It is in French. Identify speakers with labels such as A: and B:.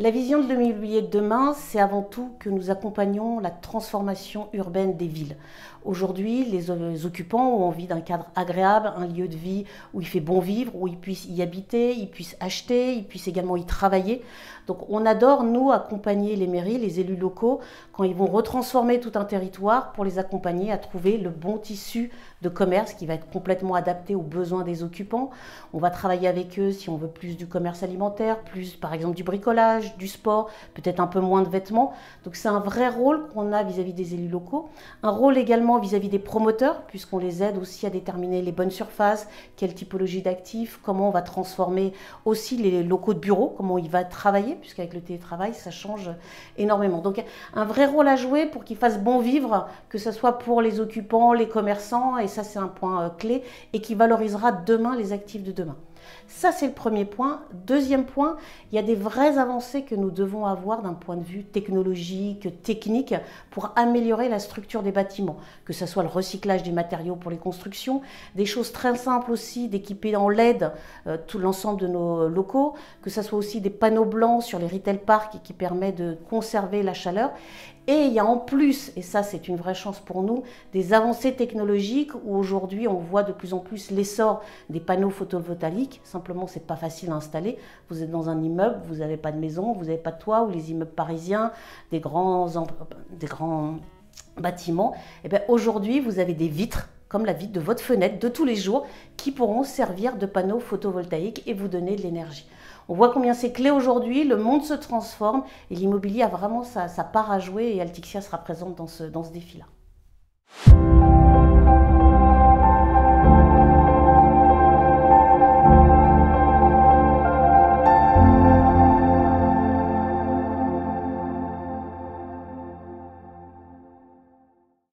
A: La vision de l'immobilier de demain, c'est avant tout que nous accompagnons la transformation urbaine des villes. Aujourd'hui, les occupants ont envie d'un cadre agréable, un lieu de vie où il fait bon vivre, où ils puissent y habiter, ils puissent acheter, ils puissent également y travailler. Donc on adore, nous, accompagner les mairies, les élus locaux, quand ils vont retransformer tout un territoire pour les accompagner à trouver le bon tissu de commerce qui va être complètement adapté aux besoins des occupants. On va travailler avec eux si on veut plus du commerce alimentaire, plus par exemple du bricolage, du sport, peut-être un peu moins de vêtements. Donc c'est un vrai rôle qu'on a vis-à-vis des élus locaux. Un rôle également vis-à-vis des promoteurs, puisqu'on les aide aussi à déterminer les bonnes surfaces, quelle typologie d'actifs, comment on va transformer aussi les locaux de bureau, comment il va travailler, puisqu'avec le télétravail, ça change énormément. Donc un vrai rôle à jouer pour qu'ils fassent bon vivre, que ce soit pour les occupants, les commerçants, et ça c'est un point clé, et qui valorisera demain les actifs de demain. Ça, c'est le premier point. Deuxième point, il y a des vraies avancées que nous devons avoir d'un point de vue technologique, technique, pour améliorer la structure des bâtiments. Que ce soit le recyclage des matériaux pour les constructions, des choses très simples aussi, d'équiper en LED tout l'ensemble de nos locaux, que ce soit aussi des panneaux blancs sur les retail parks qui permettent de conserver la chaleur. Et il y a en plus, et ça c'est une vraie chance pour nous, des avancées technologiques où aujourd'hui on voit de plus en plus l'essor des panneaux photovoltaïques. Simplement, c'est pas facile à installer. Vous êtes dans un immeuble, vous n'avez pas de maison, vous n'avez pas de toit, ou les immeubles parisiens, des grands bâtiments. Et bien aujourd'hui, vous avez des vitres, comme la vitre de votre fenêtre de tous les jours, qui pourront servir de panneaux photovoltaïques et vous donner de l'énergie. On voit combien c'est clé aujourd'hui, le monde se transforme et l'immobilier a vraiment sa part à jouer et Altixia sera présente dans ce défi-là.